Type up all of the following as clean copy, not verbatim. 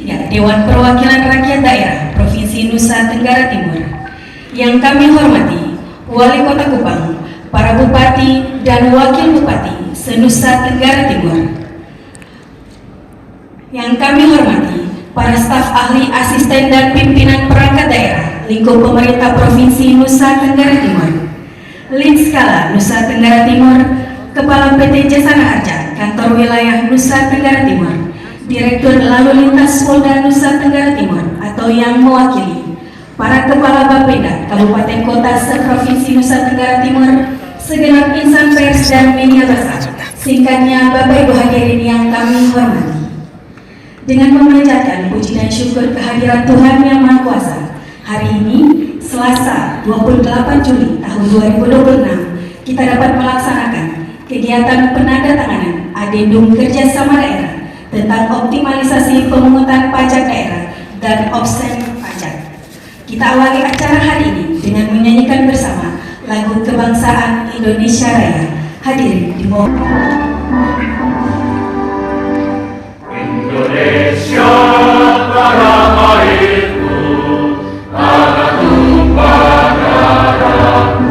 Ya, Dewan Perwakilan Rakyat Daerah Provinsi Nusa Tenggara Timur yang kami hormati Wali Kota Kupang, para Bupati dan Wakil Bupati se-Nusa Tenggara Timur. Yang kami hormati para staf ahli, asisten dan pimpinan perangkat daerah lingkup pemerintah Provinsi Nusa Tenggara Timur, Linskala Nusa Tenggara Timur, Kepala PT Jasa Harja Kantor Wilayah Nusa Tenggara Timur, Direktur Lalu Lintas Polda Nusa Tenggara Timur atau yang mewakili, para Kepala Bapeda Kabupaten Kota se-Provinsi Nusa Tenggara Timur, segenap insan pers dan media massa, singkatnya Bapak Ibu hadirin yang kami hormati. Dengan memanjatkan puji dan syukur kehadiran Tuhan Yang Maha Kuasa, hari ini Selasa 28 Juli tahun 2026 kita dapat melaksanakan kegiatan penandatanganan Adendum Kerjasama Daerah tentang optimalisasi pemungutan pajak daerah dan obsen pajak. Kita awali acara hari ini dengan menyanyikan bersama lagu kebangsaan Indonesia Raya. Hadirin dimohon. Indonesia tanah airku, tanah tumpah darahku,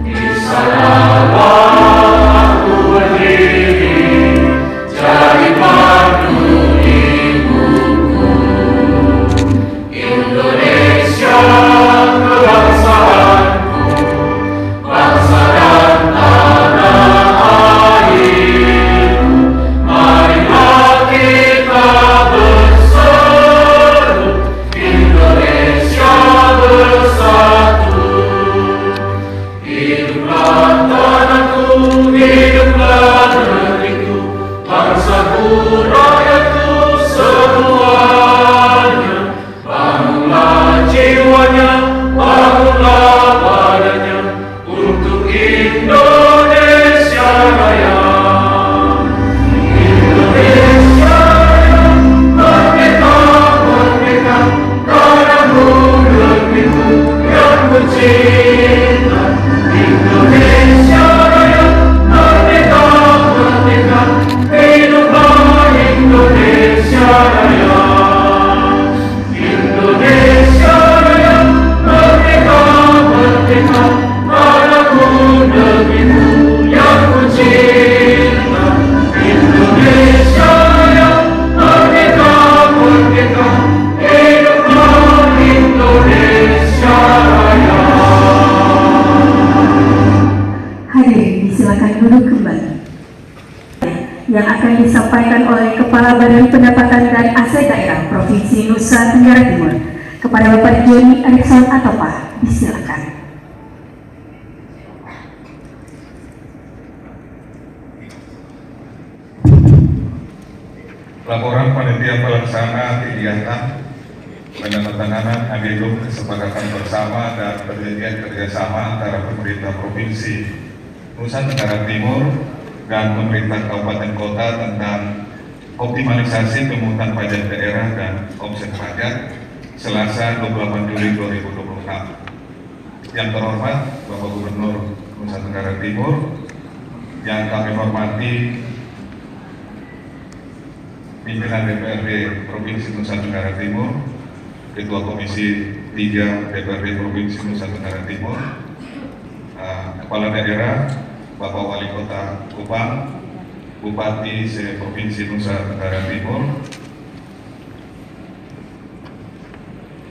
di sanalah aku berdiri, jadi pandu ibuku. Indonesia kebangsaanku, bangsa dan tanah airku, marilah kita berseru, Indonesia bersatu. Hiduplah tanahku, hiduplah negeriku, bangsaku, rakyatku semuanya. Bangunlah jiwanya, bangunlah badannya, untuk Indonesia Raya. Indonesia Raya, merdeka, merdeka, tanahku, negeriku yang kucinta. Indonesia Raya, merdeka, merdeka, hiduplah Indonesia Raya. Indonesia Raya, merdeka, merdeka, tanahku, negeriku yang kucinta. Indonesia Raya, merdeka, merdeka, hiduplah Indonesia Raya. Hadirin disilakan duduk kembali. Yang akan disampaikan oleh Kepala Badan Pendapatan dan Aset Daerah Provinsi Nusa Tenggara Timur, kepada Bapak Joni Erikson Atopah, disilakan. Laporan Panitia Pelaksana kegiatan penandatanganan Adendum Kesepakatan Bersama dan Perjanjian Kerjasama antara Pemerintah Provinsi Nusa Tenggara Timur dan Pemerintah Kabupaten Kota tentang optimalisasi pemungutan pajak daerah dan obsen pajak Selasa 28 Juli 2026. Yang terhormat Bapak Gubernur Nusa Tenggara Timur, yang kami hormati pimpinan DPRD Provinsi Nusa Tenggara Timur, Ketua Komisi 3 DPRD Provinsi Nusa Tenggara Timur, Kepala Daerah Bapak Wali Kota Kupang, Bupati se-Provinsi Nusa Tenggara Timur,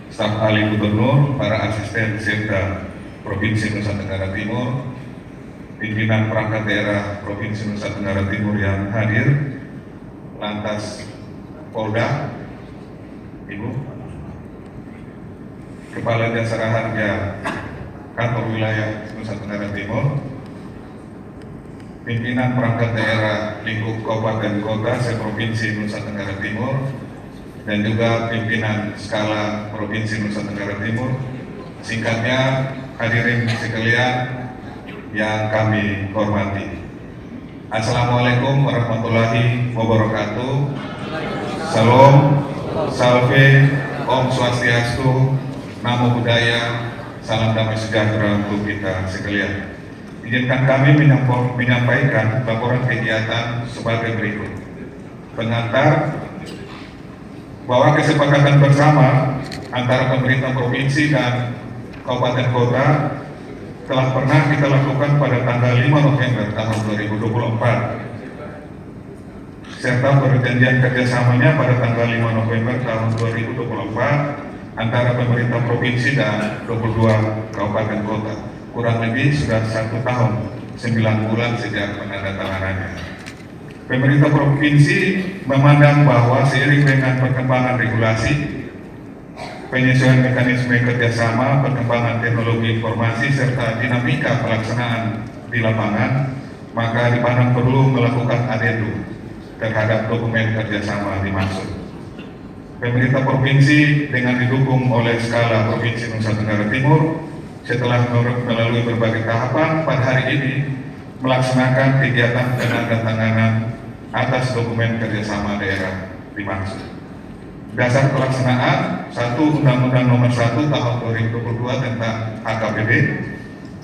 staf ahli gubernur, para asisten serta Provinsi Nusa Tenggara Timur, pimpinan perangkat daerah Provinsi Nusa Tenggara Timur yang hadir, lantas Polda, Ibu, Kepala Jasa Harja Kantor Wilayah Nusa Tenggara Timur, pimpinan perangkat daerah lingkup kabupaten kota se-Provinsi Nusa Tenggara Timur, dan juga pimpinan skala Provinsi Nusa Tenggara Timur. Singkatnya, hadirin sekalian yang kami hormati, Assalamualaikum warahmatullahi wabarakatuh. Salam, salve, Om Swastiastu, Namo Buddhaya, salam damai sejahtera untuk kita sekalian. Izinkan kami menyampaikan laporan kegiatan sebagai berikut. Pengantar bahwa kesepakatan bersama antara pemerintah provinsi dan kabupaten kota telah pernah kita lakukan pada tanggal 5 November tahun 2024 serta perjanjian kerjasamanya pada tanggal 5 November tahun 2024 antara pemerintah provinsi dan 22 kabupaten kota. Kurang lebih sudah 1 tahun 9 bulan sejak penandatanganannya. Pemerintah provinsi memandang bahwa seiring dengan perkembangan regulasi, penyesuaian mekanisme kerjasama, perkembangan teknologi informasi, serta dinamika pelaksanaan di lapangan, maka dipandang perlu melakukan adendum terhadap dokumen kerjasama dimaksud. Pemerintah provinsi dengan didukung oleh skala Provinsi Nusa Tenggara Timur setelah melalui berbagai tahapan pada hari ini melaksanakan kegiatan penandatanganan atas dokumen kerjasama daerah dimaksud. Dasar pelaksanaan 1 Undang-Undang Nomor 1 Tahun 2022 tentang HKBD,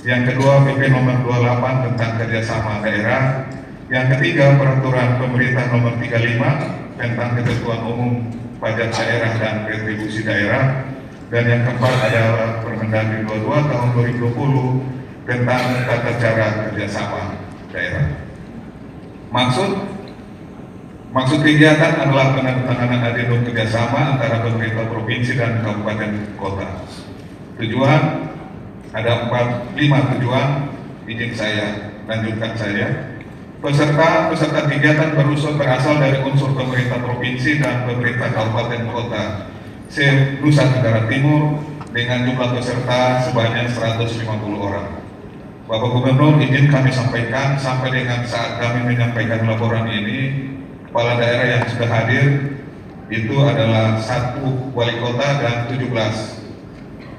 yang kedua PP Nomor 28 tentang kerjasama daerah, yang ketiga Peraturan Pemerintah Nomor 35 tentang Ketentuan Umum Pajak Daerah dan Retribusi Daerah, dan yang keempat adalah Permendagri 22 Tahun 2020 tentang tata cara kerjasama daerah. Maksud kegiatan adalah penandatanganan adendum kerjasama antara pemerintah provinsi dan kabupaten kota. Tujuan ada 5 tujuan. Izin saya lanjutkan saya. Peserta kegiatan berasal dari unsur pemerintah provinsi dan pemerintah kabupaten kota se-Nusa Tenggara Timur dengan jumlah peserta sebanyak 150 orang. Bapak Gubernur, izin kami sampaikan sampai dengan saat kami menyampaikan laporan ini, kepala daerah yang sudah hadir itu adalah 1 wali kota dan 17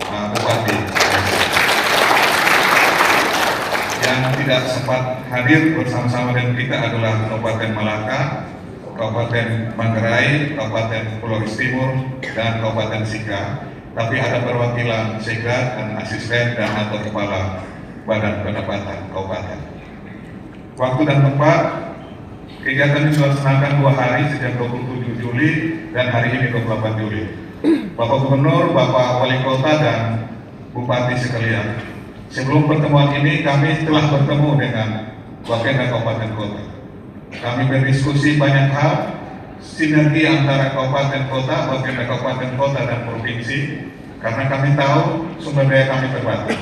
bupati. Yang tidak sempat hadir bersama-sama dengan kita adalah Kabupaten Malaka, Kabupaten Manggarai, Kabupaten Pulau Timur, dan Kabupaten Sika. Tapi ada perwakilan sekda dan asisten dan atau kepala Badan Pendapatan Kabupaten. Waktu dan tempat kegiatan ini dilaksanakan 2 hari sejak 27 Juli dan hari ini 28 Juli. Bapak Gubernur, Bapak Wali Kota, dan Bupati sekalian, sebelum pertemuan ini kami telah bertemu dengan Bapenda Kabupaten Kota. Kami berdiskusi banyak hal, sinergi antara kabupaten kota, Bapenda Kabupaten Kota, dan provinsi, karena kami tahu sumber daya kami terbatas.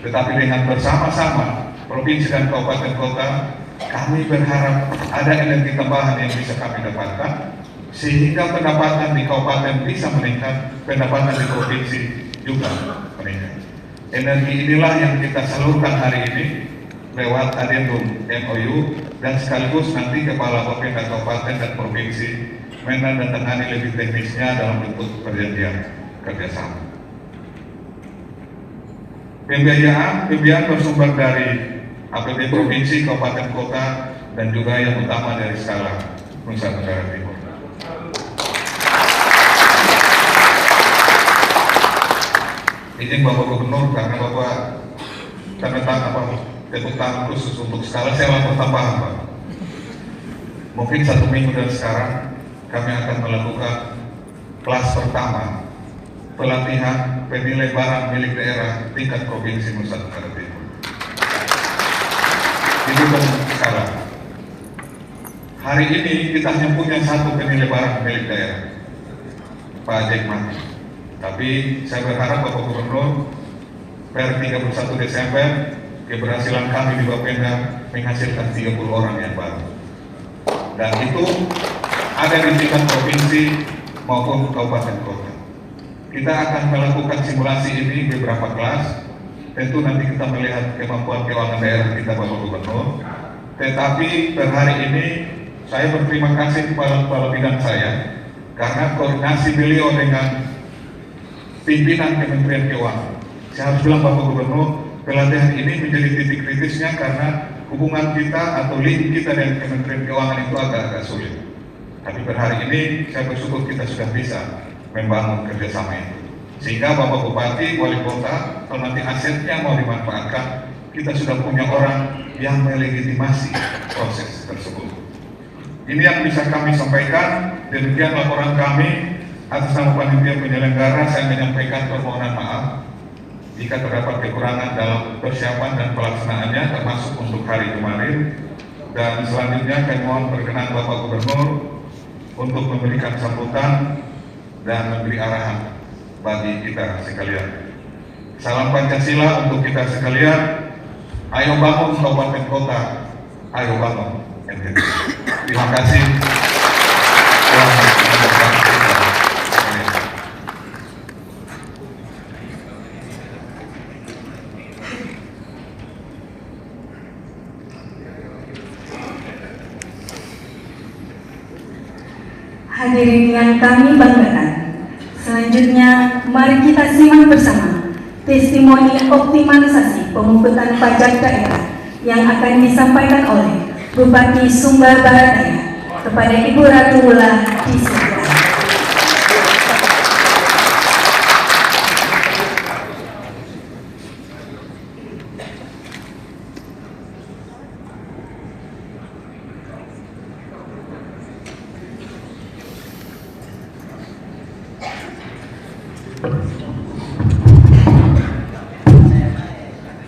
Tetapi dengan bersama-sama provinsi dan kabupaten kota, kami berharap ada energi tambahan yang bisa kami dapatkan, sehingga pendapatan di kabupaten bisa meningkat, pendapatan di provinsi juga meningkat. Energi inilah yang kita salurkan hari ini lewat adendum MOU, dan sekaligus nanti Kepala Bapenda Kabupaten dan Provinsi menandatangani lebih teknisnya dalam bentuk perjanjian kerjasama. Pembiayaan bersumber dari APBD Provinsi, Kabupaten Kota, dan juga yang utama dari skala Nusa Tenggara Timur. Izin Bapak Gubernur, karena Bapak tepuk tangan khusus untuk skala, saya lapor tambahan Pak. Mungkin 1 minggu dari sekarang kami akan melakukan kelas pertama pelatihan penilai barang milik daerah tingkat Provinsi Nusa Tenggara Timur. Itu skala. Hari ini kita hanya punya 1 penilai barang milik daerah, Pak Jack Mati. Tapi saya berharap Bapak Gubernur per 31 Desember keberhasilan kami di Bapenda menghasilkan 30 orang yang baru. Dan itu ada di tingkat provinsi maupun kabupaten kota. Kita akan melakukan simulasi ini di beberapa kelas. Tentu nanti kita melihat kemampuan keuangan daerah kita Bapak Gubernur. Tetapi per hari ini saya berterima kasih kepada kepala bidang saya karena koordinasi beliau dengan pimpinan Kementerian Keuangan. Saya harus bilang Bapak Gubernur, pelatihan ini menjadi titik kritisnya karena hubungan kita atau link kita dengan Kementerian Keuangan itu agak sulit. Tapi per hari ini saya bersyukur kita sudah bisa membangun kerjasama itu. Sehingga Bapak Bupati, Wali Kota, kalau nanti asetnya mau dimanfaatkan, kita sudah punya orang yang melegitimasi proses tersebut. Ini yang bisa kami sampaikan. Demikian laporan kami. Atas nama panitia penyelenggara, saya menyampaikan permohonan maaf jika terdapat kekurangan dalam persiapan dan pelaksanaannya, termasuk untuk hari kemarin. Dan selanjutnya kami mohon berkenan Bapak Gubernur untuk memberikan sambutan dan memberi arahan bagi kita sekalian. Salam Pancasila untuk kita sekalian. Ayo bangun kabupaten kota, ayo bangun NTT. Terima kasih. Hadirin yang kami banggakan, selanjutnya mari kita simak bersama testimoni optimalisasi pemungutan pajak daerah yang akan disampaikan oleh Bupati Sumba Barat Daya kepada Ibu Ratu Wulah Disegara.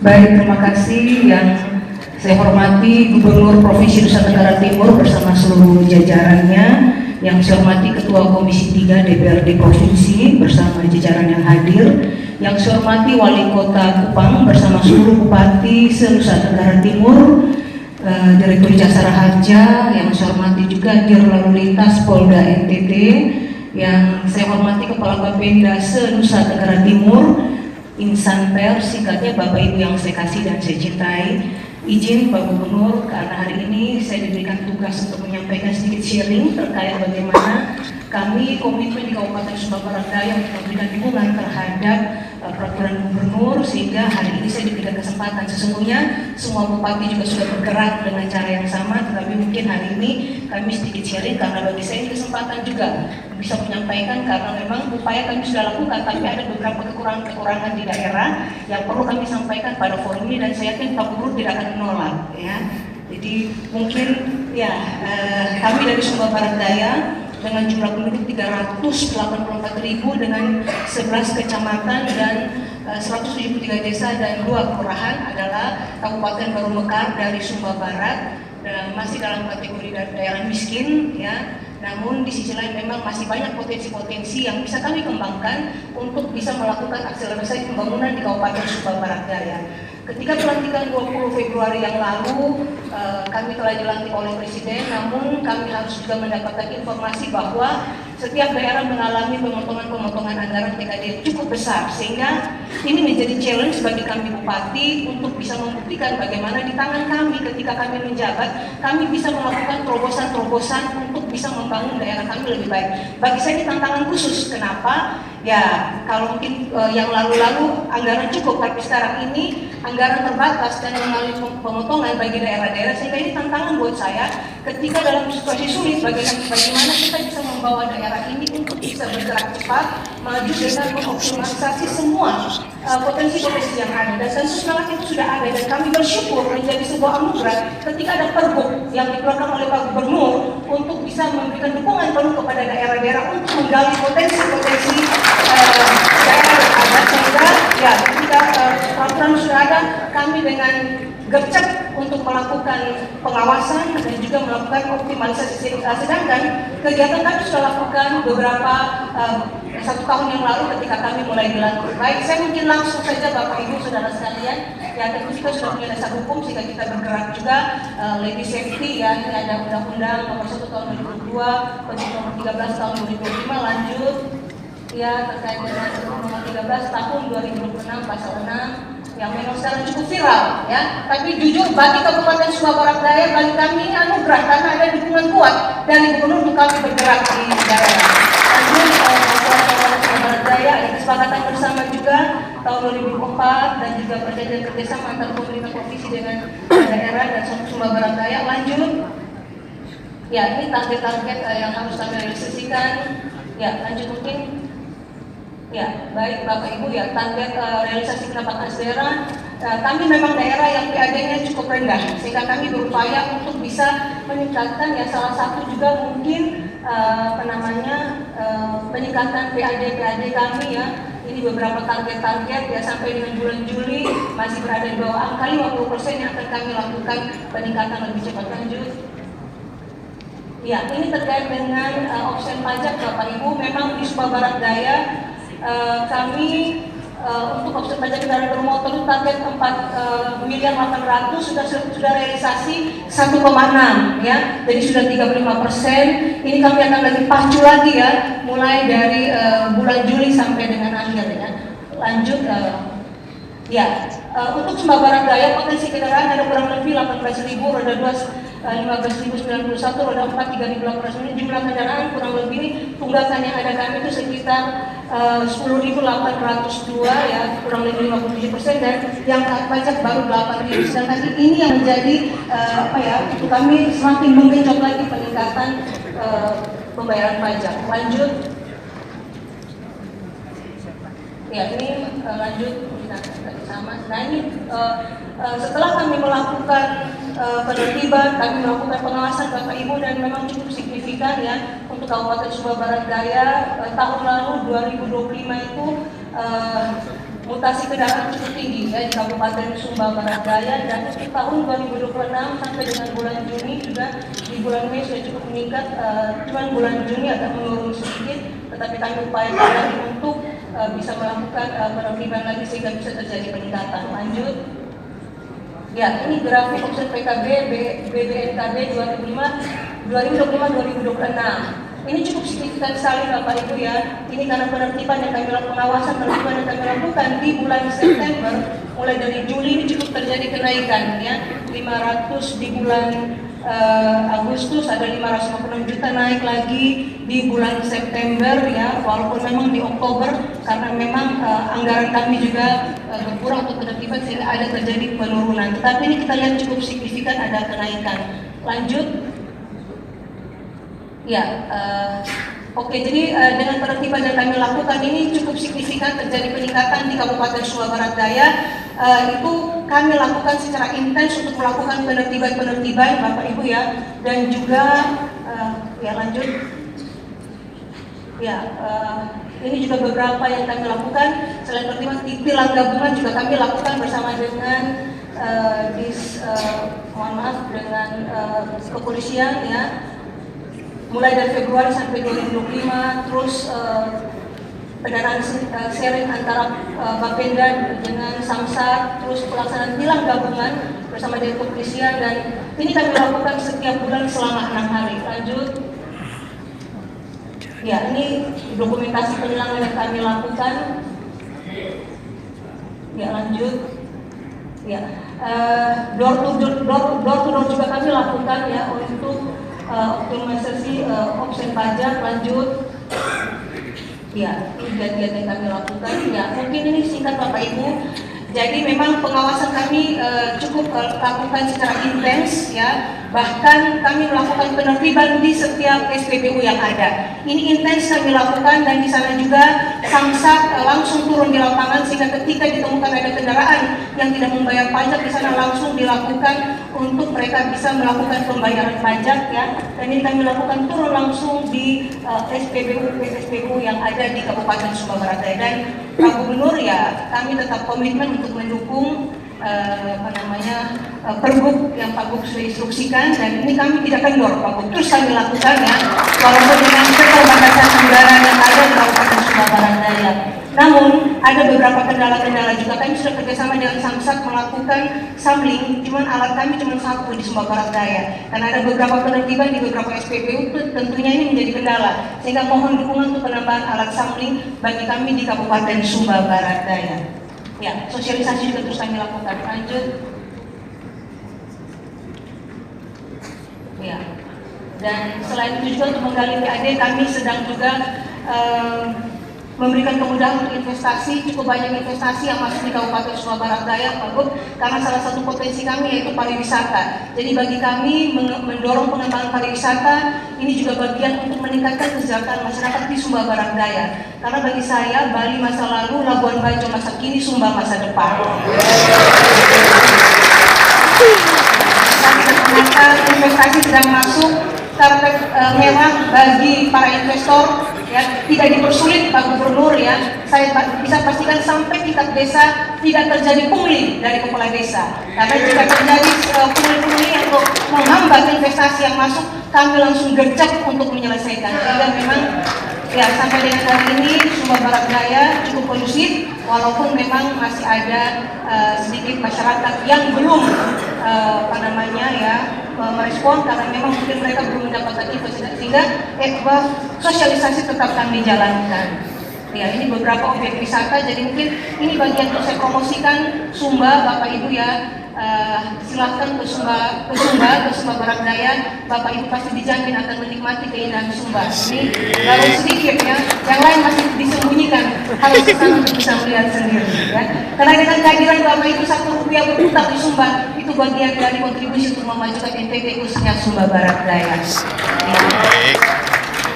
Baik, terima kasih. Yang saya hormati Gubernur Provinsi Nusa Tenggara Timur bersama seluruh jajarannya, yang saya hormati Ketua Komisi 3 DPRD Provinsi bersama jajaran yang hadir, yang saya hormati Wali Kota Kupang bersama seluruh Bupati se-Nusa Tenggara Timur, Direktur Jasa Raharja, yang saya hormati juga Dir Lalu Lintas Polda NTT, yang saya hormati Kepala Bapenda se-Nusa Tenggara Timur, insan pers, singkatnya Bapak Ibu yang saya kasih dan saya cintai. Izin Pak Gubernur, karena hari ini saya diberikan tugas untuk menyampaikan sedikit sharing terkait bagaimana kami komitmen di Kabupaten Sumba Barat Daya untuk memberikan dukungan terhadap peraturan gubernur, sehingga hari ini saya diberikan kesempatan. Sesungguhnya semua bupati juga sudah bergerak dengan cara yang sama, tetapi mungkin hari ini kami sedikit sharing karena bagi saya ini kesempatan juga bisa menyampaikan, karena memang upaya kami sudah lakukan, tapi ada beberapa kekurangan di daerah yang perlu kami sampaikan pada forum ini, dan saya yakin Pak Gubernur tidak akan menolak, ya. Jadi mungkin ya kami dari Sumba Barat Daya dengan jumlah penduduk 384.000 dengan 11 kecamatan dan 173 desa dan 2 kelurahan adalah Kabupaten Baru Mekar dari Sumba Barat, dan masih dalam kategori daerah miskin, ya. Namun di sisi lain memang masih banyak potensi-potensi yang bisa kami kembangkan untuk bisa melakukan akselerasi pembangunan di Kabupaten Sumba Barat Daya. Ketika pelantikan 20 Februari yang lalu, kami telah dilantik oleh Presiden, namun kami harus juga mendapatkan informasi bahwa setiap daerah mengalami pemotongan anggaran TKD yang cukup besar, sehingga ini menjadi challenge bagi kami Bupati untuk bisa membuktikan bagaimana di tangan kami ketika kami menjabat, kami bisa melakukan terobosan-terobosan untuk bisa membangun daerah kami lebih baik. Bagi saya ini tantangan khusus. Kenapa? Ya, kalau mungkin yang lalu-lalu anggaran cukup, tapi sekarang ini anggaran terbatas dan mengalami pemotongan bagi daerah-daerah, sehingga ini tantangan buat saya ketika dalam situasi sulit bagaimana kita bisa membawa daerah ini untuk bisa bergerak cepat, maju dengan mengoptimalisasi semua potensi-potensi yang ada, dan tentu semangat itu sudah ada, dan kami bersyukur menjadi sebuah anugerah ketika ada Pergub yang dikeluarkan oleh Pak Gubernur untuk bisa memberikan dukungan penuh kepada daerah-daerah untuk menggali potensi-potensi daerah yang ada, sehingga ya ketika peraturan sudah ada, kami dengan gercep untuk melakukan pengawasan dan juga melakukan optimalisasi. Sedangkan kegiatan kami sudah lakukan beberapa 1 tahun yang lalu ketika kami mulai dilantik. Baik, saya mungkin langsung saja Bapak Ibu Saudara sekalian, ya tentu kita sudah punya dasar hukum sehingga kita bergerak juga lady safety, ya. Ini ada Undang-Undang Nomor 1 Tahun 2002, Undang Nomor 13 Tahun 2005, lanjut ya terkait dengan Nomor 13 Tahun 2006 Pasal 6 yang memang sekarang cukup viral, ya. Tapi jujur bagi Kabupaten Sumba Barat Daya, bagi kami ini anugerah karena ada dukungan kuat dari Gubernur untuk kami bergerak di daerah. Lanjut Kabupaten Sumba Barat Daya ada kesepakatan bersama juga tahun 2004 dan juga perjanjian kerjasama antara pemerintah provinsi dengan daerah dan Sumba Barat Daya. Lanjut, ya ini target-target yang harus kami realisasikan. Ya lanjut mungkin. Ya, baik Bapak Ibu ya, target realisasi pendapatan daerah, kami memang daerah yang PAD-nya cukup rendah, sehingga kami berupaya untuk bisa meningkatkan ya, salah satu juga mungkin peningkatan PAD kami ya. Ini beberapa target-target ya, sampai dengan bulan Juli masih berada di bawah angka 50% yang akan kami lakukan peningkatan lebih cepat. Lanjut. Ya, ini terkait dengan opsi pajak Bapak Ibu. Memang di Sumba Barat Daya kami untuk opsi pajak kendaraan bermotor itu target 4 miliar 800 sudah realisasi 1,6 ya, jadi sudah 35%. Ini kami akan lagi pacu lagi ya, mulai dari bulan Juli sampai dengan akhir ya. Lanjut ya, untuk Sumba Barat Daya potensi kendaraan ada kurang lebih 18.000, roda 2 15.091, roda 4 3.800. Jumlah kendaraan kurang lebih tunggakan yang ada kami itu sekitar 10.802 ya, kurang lebih 57%, dan yang pajak baru 8.000. Sedangkan ini yang menjadi untuk kami semakin menggenjot lagi peningkatan pembayaran pajak. Lanjut. Ya, ini lanjut sama. Nah, ini setelah kami melakukan penertiban, kami melakukan pengawasan Bapak Ibu, dan memang cukup signifikan ya untuk Kabupaten Sumba Barat Daya. Tahun lalu 2025 itu mutasi kendaraan cukup tinggi ya di Kabupaten Sumba Barat Daya, dan untuk tahun 2026 sampai dengan bulan Juni juga, di bulan Mei sudah cukup meningkat, cuman bulan Juni agak menurun sedikit, tetapi kami upayakan lagi untuk bisa melakukan penertiban lagi sehingga bisa terjadi peningkatan. Lanjut. Ya, ini grafik opsi PKB BBNKB 2025-2026. Ini cukup signifikan sekali Bapak Ibu ya. Ini karena penertiban yang kami lakukan, pengawasan penertiban yang kami lakukan di bulan September, mulai dari Juli ini cukup terjadi kenaikan ya. 500 di bulan Agustus, ada 556 juta, naik lagi di bulan September ya, walaupun memang di Oktober karena memang anggaran kami juga berkurang untuk penertiban sehingga ada terjadi penurunan, tetapi ini kita lihat cukup signifikan ada kenaikan. Lanjut. Ya, oke, jadi dengan penertiban yang kami lakukan ini cukup signifikan terjadi peningkatan di Kabupaten Sumba Barat Daya. Itu kami lakukan secara intens untuk melakukan penertiban Bapak Ibu ya, dan juga ya lanjut. Ya, ini juga beberapa yang kami lakukan selain penertiban, tilang gabungan juga kami lakukan bersama dengan dengan kepolisian ya. Mulai dari Februari sampai 2025, terus pendanaan sharing antara Bapenda dengan Samsat, terus pelaksanaan tilang gabungan bersama dengan kepolisian, dan ini kami lakukan setiap bulan selama 6 hari. Lanjut. Ya, ini dokumentasi penilangan yang kami lakukan. Ya, lanjut. Ya, door to door juga kami lakukan ya untuk optimalisasi opsi pajak. Lanjut. Ya, ini kegiatan yang kami lakukan. Ya, mungkin ini singkat Bapak Ibu. Jadi memang pengawasan kami cukup lakukan secara intens ya. Bahkan kami melakukan penertiban di setiap SPBU yang ada. Ini intens kami lakukan, dan di sana juga Samsat langsung turun di lapangan, sehingga ketika ditemukan ada kendaraan yang tidak membayar pajak, di sana langsung dilakukan untuk mereka bisa melakukan pembayaran pajak ya. Dan ini kami lakukan turun langsung di SPBU yang ada di Kabupaten Sumba Barat Daya. Dan Pak Gubernur ya, kami tetap komitmen untuk mendukung Pergub yang Pak Gub sudah instruksikan, dan ini kami tidak kendor Pak Gub, terus kami lakukan ya, walaupun dengan keterbatasan anggaran yang ada di Kabupaten Sumba Barat Daya. Namun ada beberapa kendala-kendala juga. Kami sudah kerjasama dengan Samsat melakukan sampling, cuman alat kami cuma satu di Sumba Barat Daya, karena ada beberapa penertiban di beberapa SPBU, tentunya ini menjadi kendala, sehingga mohon dukungan untuk penambahan alat sampling bagi kami di Kabupaten Sumba Barat Daya. Ya, sosialisasi juga terus kami lakukan. Lanjut. Ya, dan selain itu juga untuk menggali PAD, kami sedang juga memberikan kemudahan untuk investasi. Cukup banyak investasi yang masuk di Kabupaten Sumba Barat Daya, Pak Gub, karena salah satu potensi kami yaitu pariwisata. Jadi bagi kami mendorong pengembangan pariwisata ini juga bagian untuk meningkatkan kesejahteraan masyarakat di Sumba Barat Daya. Karena bagi saya, Bali masa lalu, Labuan Bajo masa kini, Sumba masa depan. Investasi sedang masuk, karpet merah bagi para investor, ya, tidak dipersulit Pak Gubernur, ya. Saya bisa pastikan sampai tingkat desa tidak terjadi pungli dari kepala desa. Karena jika terjadi pungli-pungli untuk menghambat investasi yang masuk, kami langsung gercep untuk menyelesaikan. Sehingga memang ya sampai dengan hari ini Sumba Barat Daya cukup kondusif, walaupun memang masih ada sedikit masyarakat yang belum merespon karena memang mungkin mereka belum mendapatkan info, sehingga sosialisasi tetap kami jalankan. Ya, ini beberapa objek wisata, jadi mungkin ini bagian untuk saya promosikan Sumba, Bapak Ibu, ya. Silakan ke Sumba Barat Daya. Bapak Ibu pasti dijamin akan menikmati keindahan Sumba. Ini baru sedikit, ya, yang lain masih disembunyikan, harus kesana untuk bisa melihat sendiri, ya. Karena dengan kehadiran Bapak Ibu Rp1 berputar di Sumba, itu bagian dari kontribusi untuk memajukan NTB khususnya Sumba Barat Daya.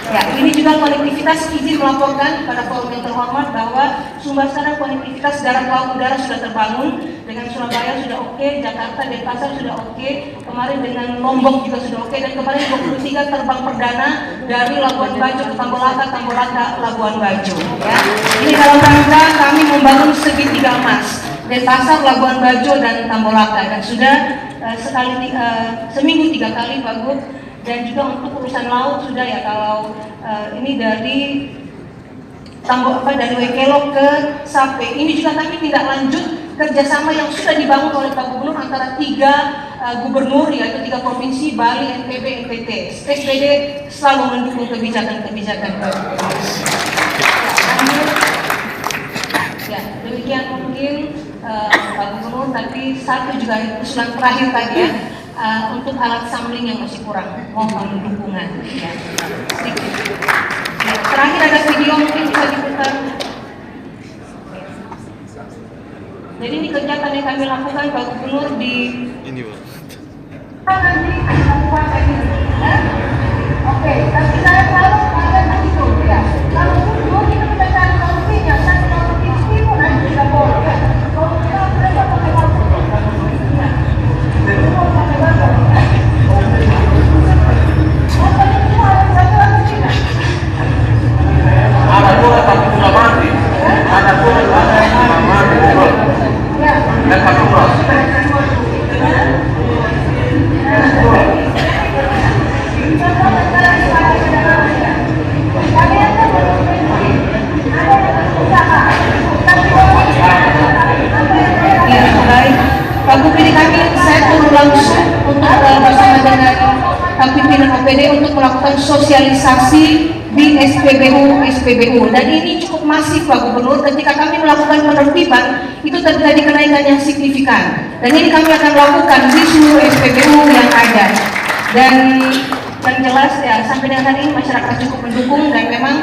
Ya, ini juga konektivitas. Izin melaporkan pada forum yang terhormat bahwa Sumba sekarang konektivitas darat, laut, udara sudah terbangun. Dengan Surabaya sudah oke, Jakarta, Denpasar sudah oke, kemarin dengan Lombok juga sudah oke, dan kemarin 23 terbang perdana dari Labuan Bajo ke Tambolaka, Labuan Bajo. Ya. Ini dalam rangka kami membangun segitiga emas, Denpasar, Labuan Bajo, dan Tambolaka, dan sudah seminggu 3 kali Pak Gub. Dan juga untuk urusan laut sudah, ya, kalau ini dari dari Wekelo ke Sape. Ini juga kami tidak lanjut kerjasama yang sudah dibangun oleh Pak Gubernur antara 3 gubernur, yaitu 3 provinsi, Bali, NTB, NTT. SPD selalu mendukung kebijakan-kebijakan Pak Gubernur. Ya, demikian mungkin Pak Gubernur, tapi satu juga usulan terakhir tadi, ya. Untuk alat sampling yang masih kurang, mohon dukungan, ya. Ya, terakhir ada video mungkin bisa diputar. Jadi ini kegiatan yang kami lakukan Pak Gubernur di ini, nanti kabupaten ini, ya. Oke, tapi saya selalu mengatakan itu, ya. Kalau dulu kita cari solusinya, satu solusi itu nanti juga boleh, ya. Kalau kita mereka pakai waktu, ya. Ada pula tapi sudah mati. Ada pula yang sudah mati. Dan satu bros. Ya, baik. Pak Gubernur, kami saya turun langsung untuk bersama dengan pimpinan OPD untuk melakukan sosialisasi di SPBU, dan ini cukup masif Pak Gubernur. Ketika kami melakukan penertiban itu terjadi kenaikan yang signifikan, dan ini kami akan lakukan di seluruh SPBU yang ada, dan jelas, ya, sampai dengan hari ini masyarakat cukup mendukung, dan memang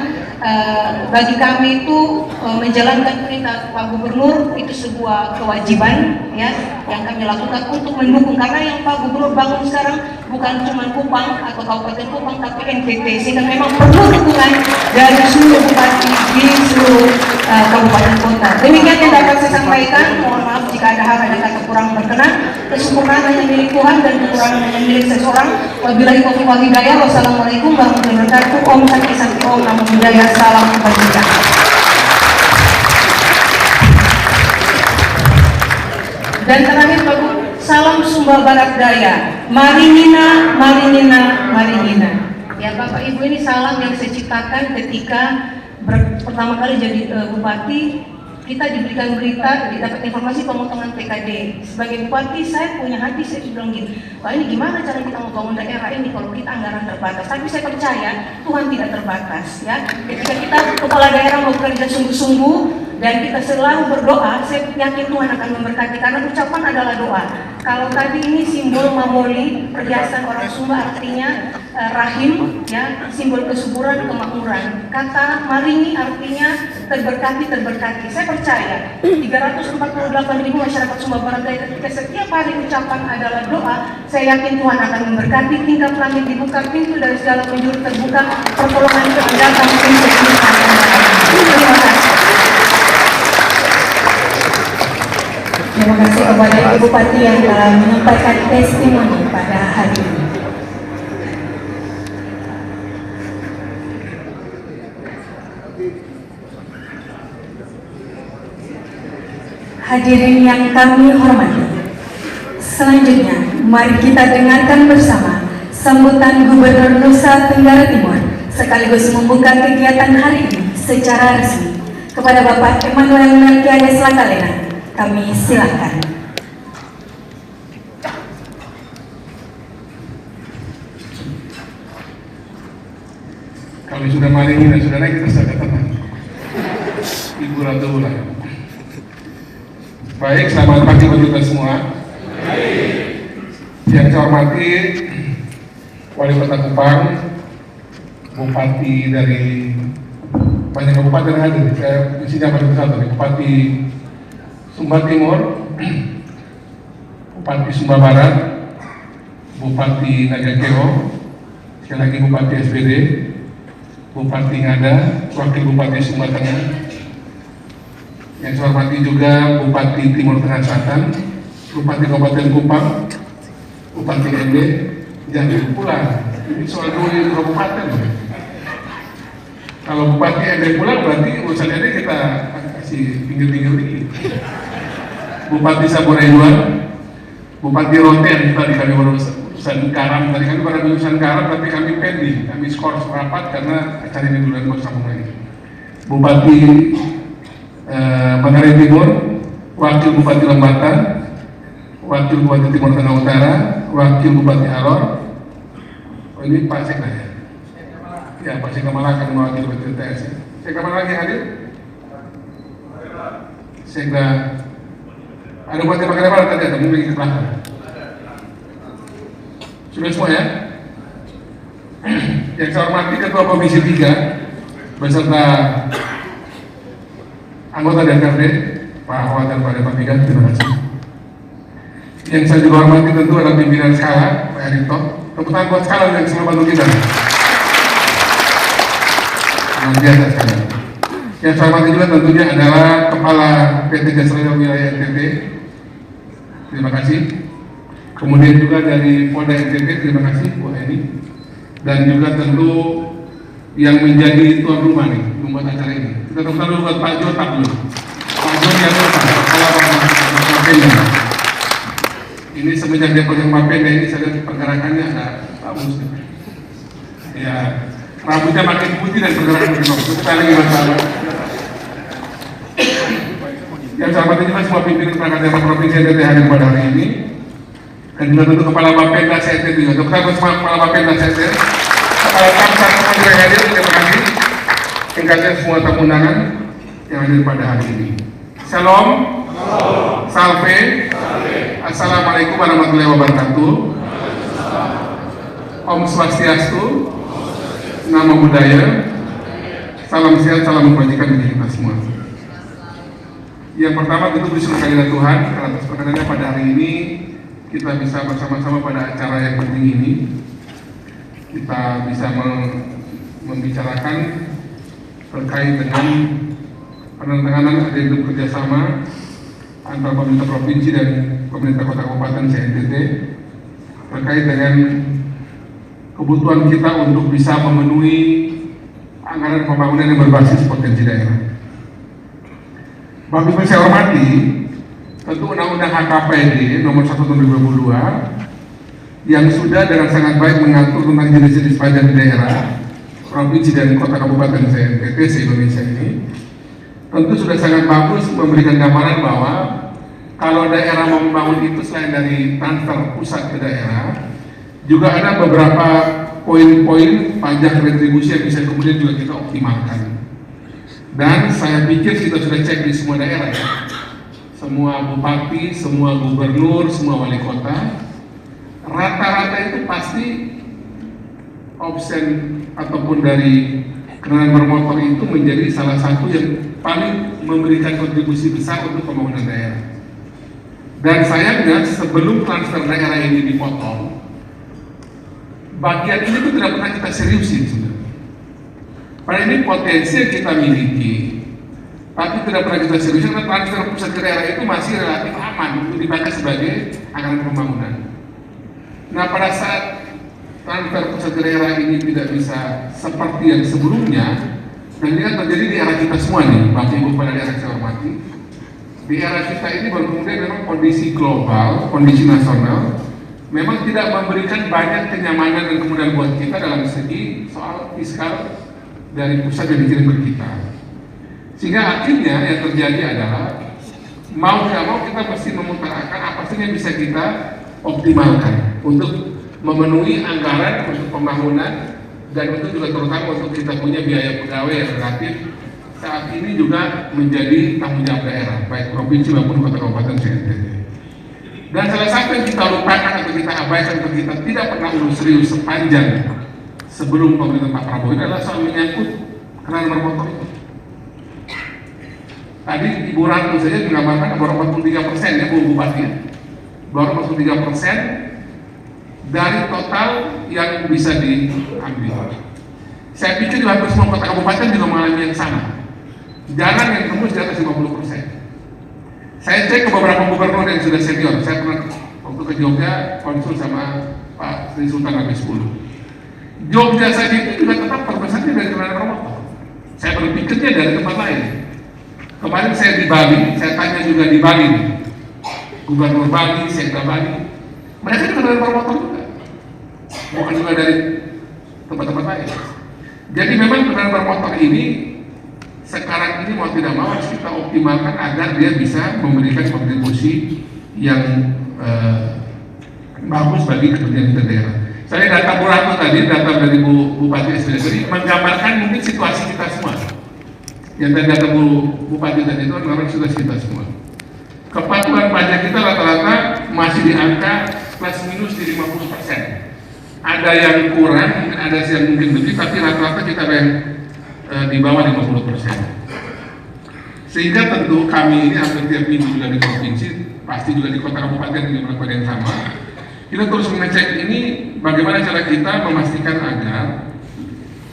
bagi kami itu menjalankan perintah Pak Gubernur itu sebuah kewajiban, ya, yang kami lakukan untuk mendukung, karena yang Pak Gubernur bangun sekarang bukan cuma Kupang atau Kabupaten Kupang, tapi NTT, sehingga memang perlu dukungan dari seluruh bupati di seluruh kabupaten kota. Demikian yang dapat saya sampaikan. Mohon maaf jika ada hal ada kata kurang berkenan. Kesempurnaan hanya milik Tuhan dan kekurangan hanya milik seseorang. Wabillahi taufiq wal hidayah. Wassalamualaikum warahmatullahi wabarakatuh. Om Santi Santi Om Namo Buddhaya. Salam kebajikan. Dan terakhir Pak Bu, salam Sumba Barat Daya. Mari Nina, mari Nina, mari Nina. Ya Bapak Ibu, ini salam yang saya ciptakan ketika pertama kali jadi bupati. Kita diberikan berita, dapat informasi pemotongan PKD. Sebagai bupati, saya punya hati, saya bilang gini, Pak, ini gimana cara kita membangun daerah ini kalau kita anggaran terbatas? Tapi saya percaya Tuhan tidak terbatas, ya. Ketika kita kepala daerah mau bekerja sungguh-sungguh dan kita selalu berdoa, saya yakin Tuhan akan memberkati, karena ucapan adalah doa. Kalau tadi ini simbol mamoli, perhiasan orang Sumba, artinya rahim, ya, simbol kesuburan, kemakmuran. Kata maringi artinya terberkati, terberkati. Saya percaya 348.000 masyarakat Sumba Barat Daya ketika setiap hari ucapan adalah doa, saya yakin Tuhan akan memberkati, tingkap langit dibuka, pintu dari segala penjuru terbuka, pertolongan itu akan datang, terima kasih. Terima kasih kepada Ibu Bupati yang telah menyampaikan testimoni pada hari ini. Hadirin yang kami hormati, selanjutnya mari kita dengarkan bersama sambutan Gubernur Nusa Tenggara Timur sekaligus membuka kegiatan hari ini secara resmi. Kepada Bapak Emmanuel Melkiades Lakalena, kami silakan. Kami sudah maringi dan sudah naik, kita sudah tenang. Ibu Ratu Ulang. Baik, selamat pagi bagi kita semua. Yang saya hormati Wali Kota Kupang, Bupati dari banyak kabupaten hadir. Saya isinya pada satu, Bupati Sumba Timur, Bupati Sumba Barat, Bupati Nagakeo, sekali lagi Bupati SPD, Bupati Ngada, Wakil Bupati Sumba Tengah. Yang saya hormati juga Bupati Timur Tengah Selatan, Bupati Kabupaten Kupang, Bupati ND, jangan pulang. Ini soal dua kabupaten. Kalau Bupati ND pulang berarti urusan ND kita kasih pinggir-pinggir dikit. Bupati Saburai II, Bupati Rote yang tadi kami urusan Karam, tadi kami pada urusan Karam, tapi kami pending, kami skor rapat karena acara ini duluan mau sambung lagi. Bupati Manggarai Timur, Wakil Bupati Lembata, Wakil Bupati Timur Tengah Utara, Wakil Bupati Alor. Oh ini Pak Sekda ya? Ya Pak Sekda Malaka mewakili Bupati TS. Sekda Malaka yang hadir? Sekda. Ada Bupati Manggarai Barat tadi ada, mungkin ke belakang. Sudah semua ya? Yang saya hormati Ketua Komisi 3 beserta anggota DPRD, Pak Ahwat dan Pak Depan, terima kasih. Yang saya juga hormati tentu adalah pimpinan skala, Pak Erito. Tepuk tangan buat skala yang selalu bantu kita. Luar biasa sekali. Yang saya hormati juga tentunya adalah Kepala PT Jasa Wilayah NTT. Terima kasih. Kemudian juga dari Polda NTT, terima kasih Bu Eni. Dan juga tentu yang menjadi tuan rumah nih, membuat acara ini. Kita tepuk tangan dulu buat Pak Jotak dulu. Pak Jotak yang kepala Mapenda. Ini semenjak dia pegang Mapenda ini saya lihat pergerakannya agak bagus. Ya, rambutnya makin putih dan pergerakan makin bagus. Kita lagi masalah. Yang saya hormati juga semua pimpinan perangkat daerah provinsi NTT hadir pada hari ini. Dan juga tentu Kepala Bapenda CNT juga. Tepuk tangan buat semua Kepala Bapenda CNT. Kepala Kamsat semua juga yang hadir, terima kasih. Tingkatnya semua tamu undangan yang hadir pada hari ini. Shalom, salve, assalamualaikum warahmatullahi wabarakatuh. Om Swastiastu, Namo Buddhaya, salam sehat, salam kebajikan bagi kita semua. Yang pertama tentu bersyukur kehadirat Tuhan atas perkenannya pada hari ini kita bisa bersama-sama pada acara yang penting ini. Kita bisa membicarakan terkait dengan penandatanganan adendum kerjasama antara pemerintah provinsi dan pemerintah kota kabupaten CNTT terkait dengan kebutuhan kita untuk bisa memenuhi anggaran pembangunan yang berbasis potensi daerah. Bapak Ibu saya hormati, tentu Undang-Undang HKPD nomor 1 tahun 2022 yang sudah dengan sangat baik mengatur tentang jenis-jenis pajak di daerah, provinsi dan kota kabupaten CNTT se-Indonesia ini tentu sudah sangat bagus memberikan gambaran bahwa kalau daerah mau membangun itu selain dari transfer pusat ke daerah, juga ada beberapa poin-poin pajak retribusi yang bisa kemudian juga kita optimalkan. Dan saya pikir kita sudah cek di semua daerah ya, semua bupati, semua gubernur, semua wali kota, rata-rata itu pasti option ataupun dari kendaraan bermotor itu menjadi salah satu yang paling memberikan kontribusi besar untuk pembangunan daerah. Dan sayangnya sebelum transfer daerah ini dipotong, bagian ini tuh tidak pernah kita seriusin sebenarnya. Padahal ini potensi yang kita miliki, tapi tidak pernah kita seriusin karena transfer pusat ke daerah itu masih relatif aman untuk dipakai sebagai anggaran pembangunan. Nah, pada saat transfer pusat ke daerah ini tidak bisa seperti yang sebelumnya, dan ini kan terjadi di era kita semua nih, Bapak Ibu pada daerah saya hormati. Di era kita ini baru kemudian memang kondisi global, kondisi nasional, memang tidak memberikan banyak kenyamanan dan kemudahan buat kita dalam segi soal fiskal dari pusat yang dikirim ke kita. Sehingga akhirnya yang terjadi adalah mau tidak mau kita mesti memutarakan apa sih yang bisa kita optimalkan untuk memenuhi anggaran untuk pembangunan dan untuk juga terutama untuk kita punya biaya pegawai yang relatif saat ini juga menjadi tanggung jawab daerah baik provinsi maupun kota kabupaten se-NTT. Dan salah satu yang kita lupakan atau kita abaikan atau kita tidak pernah urus serius sepanjang sebelum pemerintahan Pak Prabowo ini adalah soal menyangkut kendaraan bermotor itu. Tadi Ibu Ratu saja menggambarkan baru 43% ya Bu Bupati, baru 43% dari total yang bisa diambil. Saya pikir di hampir semua kota kabupaten juga mengalami yang sama. Jarang yang tembus di atas 50%. Saya cek ke beberapa gubernur yang sudah senior. Saya pernah waktu ke Jogja konsul sama Pak Sri Sultan Habis 10. Jogja saja itu juga tetap terbesarnya dari kendaraan bermotor. Saya berpikirnya dari tempat lain. Kemarin saya di Bali, saya tanya juga di Bali, Gubernur Bali, Sekda Bali, mereka juga kendaraan bermotor juga, bukan juga dari tempat-tempat lain. Jadi memang kendaraan bermotor ini sekarang ini mau tidak mau harus kita optimalkan agar dia bisa memberikan kontribusi yang bagus bagi kerjaan kita daerah. Saya data Bu Ratu tadi, data dari Bupati SPDT menggambarkan mungkin situasi kita semua. Yang tadi data Bupati tadi itu menggambarkan situasi kita semua. Kepatuhan pajak kita rata-rata masih di angka plus minus di 50%. Ada yang kurang, mungkin ada yang mungkin lebih, tapi rata-rata kita ada yang di bawah 50%. Sehingga tentu kami ini hampir tiap minggu juga di provinsi, pasti juga di kota kabupaten juga melakukan yang sama. Kita terus mengecek ini bagaimana cara kita memastikan agar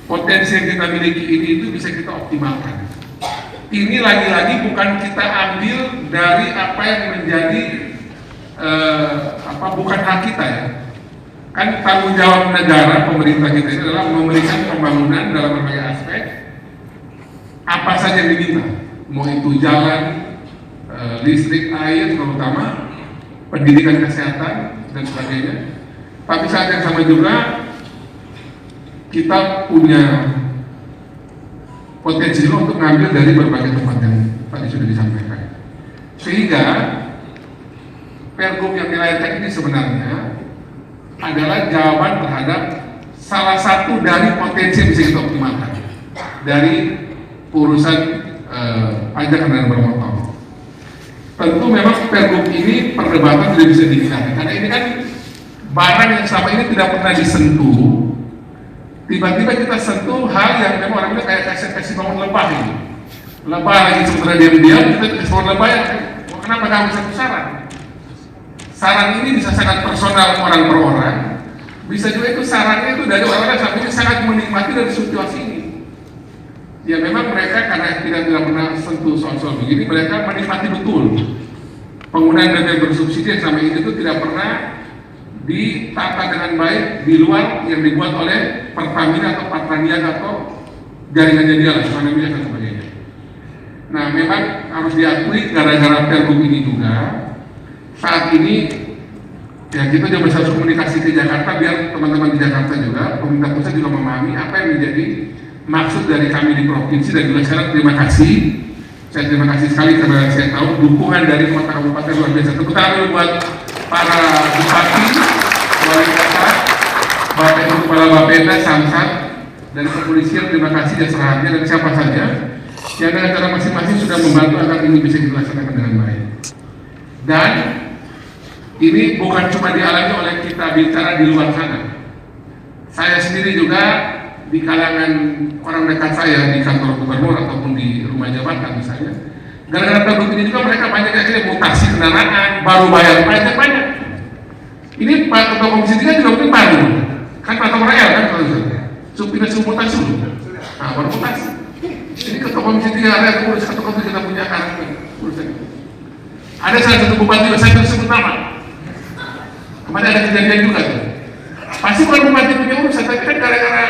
potensi yang kita miliki ini itu bisa kita optimalkan. Ini lagi-lagi bukan kita ambil dari apa yang menjadi bukan hak kita ya. Kan tanggung jawab negara, pemerintah kita ini adalah memberikan pembangunan dalam berbagai aspek. Apa saja yang diminta, mau itu jalan, listrik, air, terutama pendidikan, kesehatan dan sebagainya. Tapi saat yang sama juga kita punya potensi untuk mengambil dari berbagai tempat yang tadi sudah disampaikan. Sehingga Pergub yang dilahirkan ini sebenarnya adalah jawaban terhadap salah satu dari potensi yang bisa kita optimalkan dari urusan pajak kendaraan bermotor. Tentu memang Pergub ini perdebatan tidak bisa dihindari karena ini kan barang yang selama ini tidak pernah disentuh. Tiba-tiba kita sentuh hal yang memang orang bilang kayak kasih bangun lebah ini. Lebah lagi sebenarnya diam-diam kita kasih bangun lebah ya. Kenapa kamu satu saran? Saran ini bisa sangat personal orang per orang. Bisa juga itu sarannya itu dari orang-orang yang sangat menikmati dari situasi ini. Ya memang mereka karena tidak pernah sentuh soal-soal begini, mereka menikmati betul penggunaan BBM bersubsidi yang selama ini itu tidak pernah ditata dengan baik di luar yang dibuat oleh Pertamina atau Patraniaga atau jaringannya dia lah, Pertamina dan sebagainya. Nah memang harus diakui gara-gara Pergub ini juga saat ini ya kita juga harus komunikasi ke Jakarta biar teman-teman di Jakarta juga, pemerintah pusat juga memahami apa yang menjadi maksud dari kami di provinsi. Dan juga sekarang terima kasih, saya terima kasih sekali karena saya tahu dukungan dari kota kabupaten luar biasa. Tepuk tangan buat para bupati, wali kota, bapak ibu kepala Bapeda, Samsat, dan kepolisian. Terima kasih dan serahatnya dan siapa saja yang dengan cara masing-masing sudah membantu agar ini bisa dilaksanakan dengan baik. Dan ini bukan cuma dialami oleh kita bicara di luar sana. Saya sendiri juga di kalangan orang dekat saya di kantor gubernur ataupun di rumah jabatan misalnya, gara-gara pergub ini juga mereka banyak akhirnya mutasi kendaraan, baru bayar pajak banyak. Ini Pak Ketua Komisi 3 juga mungkin baru, kan Pak Rael kan kalau supirnya suruh mutasi dulu, nah baru mutasi. Ini Ketua Komisi 3 ada urus satu komisi kita punya urusan. Ada salah satu bupati saya tersebut nama. Kemarin ada kejadian juga tuh. Pasti bukan bupati punya urusan, tapi kan gara-gara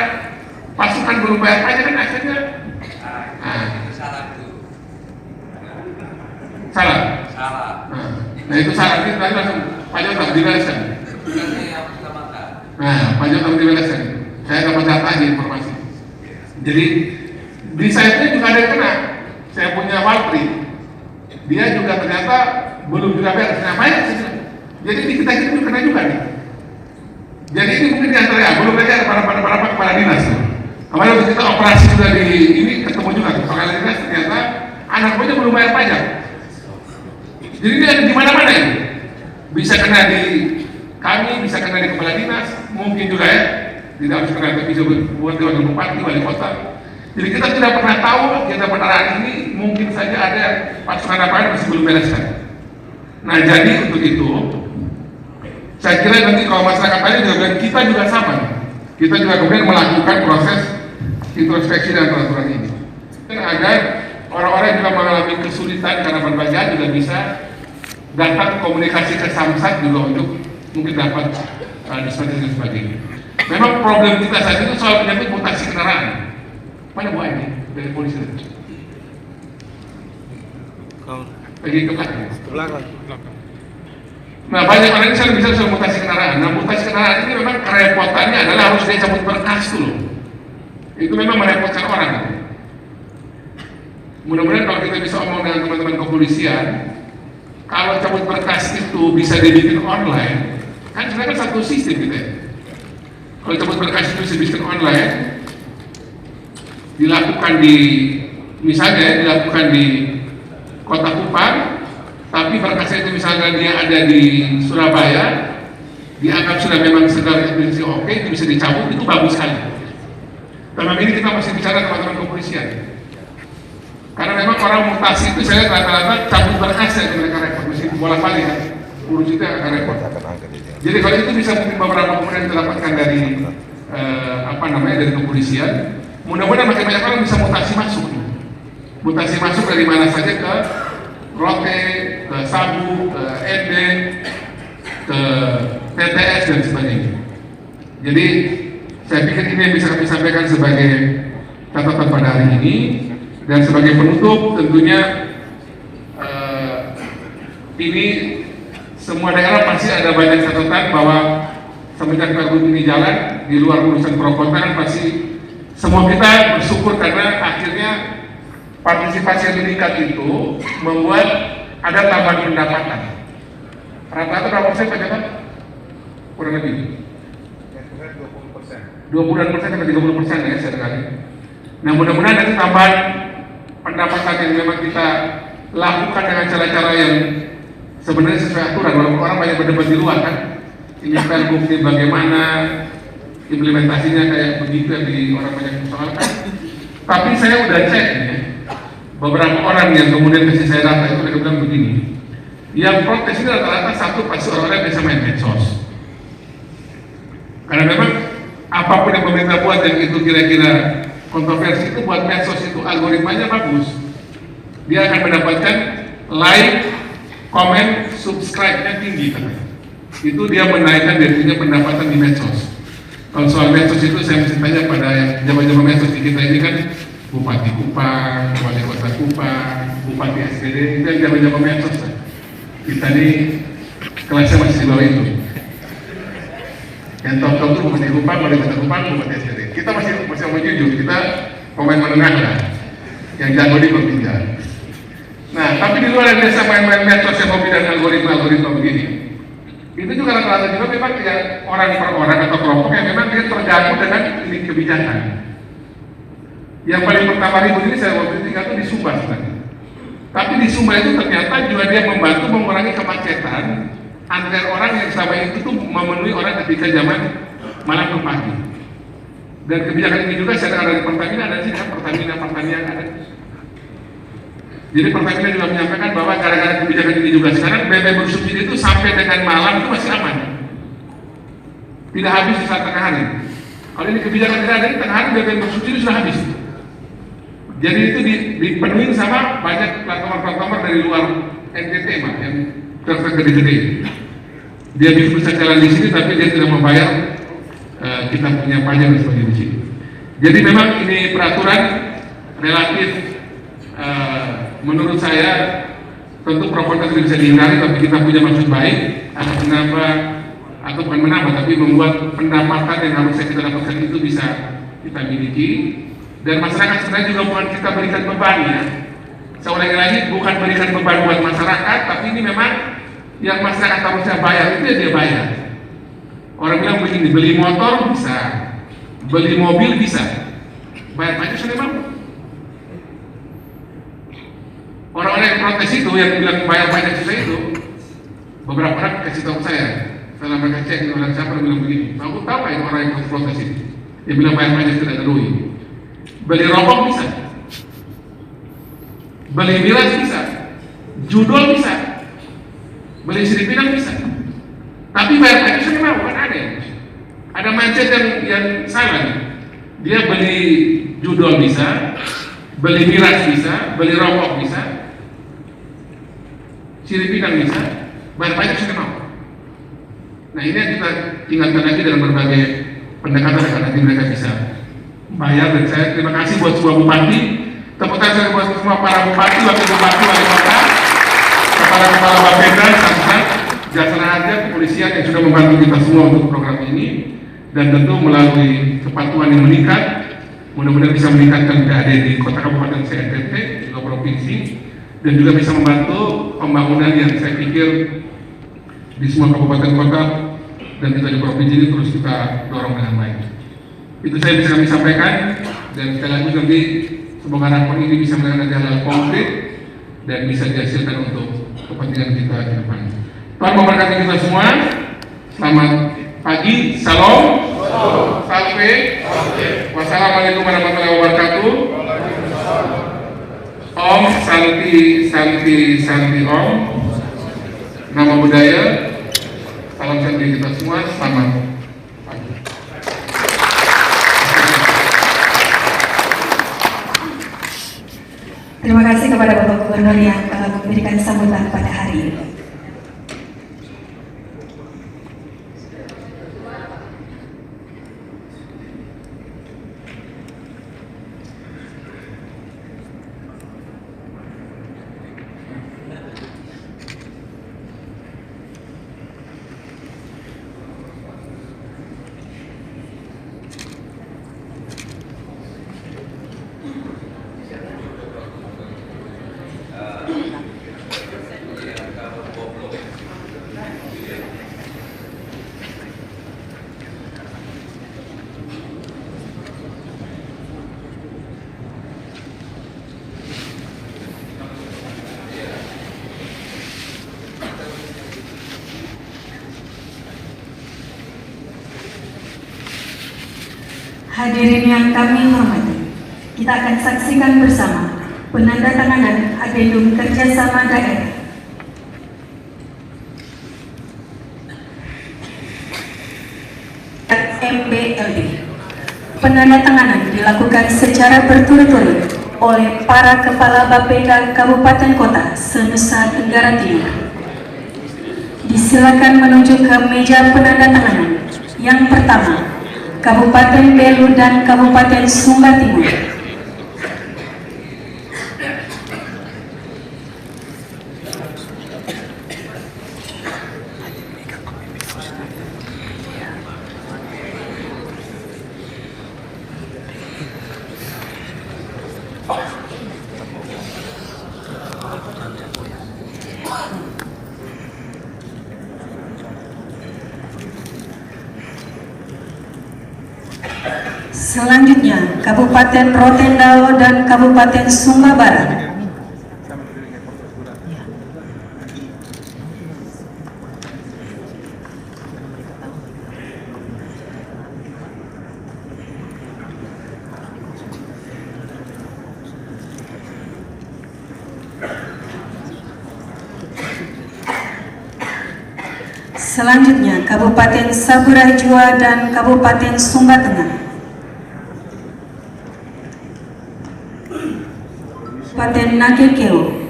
pasukan belum bayar pajak kan akhirnya salah. Nah itu salah, itu tadi langsung pajak harus dibereskan. Nah pajak harus dibereskan. Saya dapat data aja informasi. Jadi di saya itu juga ada yang kena. Saya punya Walpri, dia juga ternyata belum juga beres. Nah banyak sih. Jadi di kita itu kena juga nih. Jadi ini mungkin di antara ya, belum lagi ada para kepala dinas. Kemarin waktu kita operasi juga di ini ketemu juga kepala dinas, ternyata anak buahnya belum bayar pajak. Jadi ini ada di mana-mana ini. Bisa kena di kami, bisa kena di kepala dinas, mungkin juga ya. Tidak harus kena, tapi bisa buat di wakil bupati, wali kota. Jadi kita tidak pernah tahu kita peneraan ini mungkin saja ada pasukan apa masih belum bereskan. Nah jadi untuk itu saya kira nanti kalau masyarakat tadi juga bilang kita juga sama, kita juga kemudian melakukan proses introspeksi dan peraturan ini agar orang-orang yang juga mengalami kesulitan karena berbagai hal juga bisa datang komunikasi ke Samsat juga untuk mungkin dapat diskusi dan sebagainya. Memang problem kita saat itu soal penyakit mutasi kendaraan. Mana buah ini dari polisi? Lagi ke belakang. Nah banyak orang ini saya bisa soal mutasi kendaraan. Nah mutasi kendaraan ini memang kerepotannya adalah harus dia cabut berkas dulu. Itu memang merepotkan orang. Mudah-mudahan kalau kita bisa omong dengan teman-teman kepolisian, kalau cabut berkas itu bisa dibikin online, kan sebenarnya satu sistem gitu ya. Kalau cabut berkas itu bisa dibikin online, dilakukan di misalnya dilakukan di Kota Kupang, tapi berkasnya itu misalnya dia ada di Surabaya, dianggap sudah memang segala evidensi oke, itu bisa dicabut, itu bagus sekali. Dalam ini kita masih bicara teman-teman kepolisian, karena memang orang mutasi itu saya rata-rata cabut berkasnya mereka repot, mesti bolak-balik kan, urus itu akan repot. Jadi kalau itu bisa mungkin beberapa kemudian didapatkan dari dari kepolisian. Mudah-mudahan makin banyak orang bisa mutasi masuk. Mutasi masuk dari mana saja ke Rote, ke Sabu, ke ND, ke TTS dan sebagainya. Jadi saya pikir ini yang bisa kami sampaikan sebagai catatan pada hari ini. Dan sebagai penutup tentunya ini semua daerah pasti ada banyak catatan bahwa semenjak pergub ini jalan di luar urusan perkotaan pasti semua kita bersyukur karena akhirnya partisipasi yang meningkat itu membuat ada tambahan pendapatan. Rata-rata berapa persen Pak Jaka? Kurang lebih 20% sampai 30% ya saya dengar. Nah mudah-mudahan nanti tambahan pendapatan yang memang kita lakukan dengan cara-cara yang sebenarnya sesuai aturan. Walaupun orang banyak berdebat di luar kan, ini pergub ini bagaimana implementasinya kayak begitu yang di orang banyak persoalkan. Tapi saya udah cek ya, beberapa orang yang kemudian kasih saya data itu mereka bilang begini, yang protes ini rata-rata satu pasti orang-orang yang bisa main medsos. Karena memang apapun yang pemerintah buat yang itu kira-kira kontroversi itu buat medsos itu algoritmanya bagus. Dia akan mendapatkan like, komen, subscribe-nya tinggi kan. Itu dia menaikkan dirinya pendapatan di medsos. Kalau soal medsos itu saya mesti tanya pada yang jaman-jaman medsos di kita ini kan Bupati Kupang, Wali Kota Kupang, Bupati SPD, itu yang jaman-jaman medsos kan. Kita ini kelasnya masih di bawah itu. Yang top-top itu Bupati Kupang, Wali Kota Kupang, Bupati SPD. Kita masih mau jujur, kita pemain menengah lah, yang jago di bertiga. Nah, tapi di luar yang biasa main-main medsos yang hobi dan algoritma begini, itu juga rata-rata juga memang ya, orang per orang atau kelompok yang memang dia terganggu dengan ini kebijakan. Yang paling pertama ribut ini saya waktu itu tinggal di Sumba sebenarnya. Tapi di Sumba itu ternyata juga dia membantu mengurangi kemacetan antara orang yang selama itu tuh memenuhi orang ketika zaman malam ke pagi. Dan kebijakan ini juga saya dengar dari Pertamina, ada sih kan Pertamina ada. Jadi Pertamina juga menyampaikan bahwa gara-gara kebijakan ini juga sekarang BBM bersubsidi itu sampai dengan malam itu masih aman, tidak habis di saat tengah hari. Kalau ini kebijakan tidak ada di tengah hari, BBM bersubsidi sudah habis. Jadi itu dipenuhi sama banyak platform-platform dari luar NTT Pak, yang tergede-gede. Dia bisa jalan di sini tapi dia tidak membayar kita punya pajak dan sebagainya di sini. Jadi memang ini peraturan relatif menurut saya tentu pro kontra tidak bisa dihindari, tapi kita punya maksud baik akan menambah atau bukan menambah tapi membuat pendapatan yang harusnya kita dapatkan itu bisa kita miliki, dan masyarakat sebenarnya juga bukan kita berikan beban ya. Saya ulangi lagi, bukan berikan beban buat masyarakat, tapi ini memang yang masyarakat harusnya bayar itu ya dia bayar. Orang bilang begini, beli motor bisa, beli mobil bisa, bayar pajak sudah mau. Orang-orang yang protes itu, yang bilang bayar pajak susah itu, beberapa orang kasih tahu saya, setelah mereka cek orang siapa yang bilang begini, aku tahu nggak itu orang yang protes itu, dia bilang bayar pajak tidak ada duit. Beli rokok bisa, beli miras bisa, judol bisa, beli sirip pinang bisa, tapi bayar pajak sudah mau, kan ada. Ada mindset yang salah. Dia beli judol bisa, beli miras bisa, beli rokok bisa, sirip pinang bisa, bayar pajak sudah mau. Nah ini yang kita tinggalkan lagi dalam berbagai pendekatan agar nanti mereka bisa bayar. Dan saya terima kasih buat semua bupati, tepuk tangan saya buat semua para bupati, wakil bupati, wali kota, kepala Bapeda, Samsat, Jasara Harja, kepolisian yang sudah membantu kita semua untuk program ini, dan tentu melalui kepatuhan yang meningkat, mudah-mudahan bisa meningkatkan PAD di kota kabupaten NTT, juga provinsi, dan juga bisa membantu pembangunan yang saya pikir di semua kabupaten kota dan kita di provinsi ini terus kita dorong dengan baik. Itu saya bisa kami sampaikan, dan sekali lagi nanti semoga rapor ini bisa menjadi hal konkret dan bisa dihasilkan untuk kepentingan kita ke depan. Tuhan memberkati kita semua. Selamat pagi, salam, salve, wassalamualaikum warahmatullahi wabarakatuh. Om Santi Santi Santi Om. Nama budaya. Salam santi kita semua. Selamat pagi. Terima kasih kepada Bapak Gubernur yang telah memberikan sambutan pada hari ini. Hadirin yang kami hormati, kita akan saksikan bersama penandatanganan Adendum Kerjasama Daerah. MBLD. Penandatanganan dilakukan secara berturut-turut oleh para kepala Bapeda Kabupaten Kota se-Nusa Tenggara Timur. Disilakan menuju ke meja penandatanganan. Yang pertama, Kabupaten Belu dan Kabupaten Sumba Timur. Selanjutnya, Kabupaten Rotendao dan Kabupaten Sumba Barat. Selanjutnya Kabupaten Saburajua dan Kabupaten Sumba Tengah. Kabupaten Nakekeo.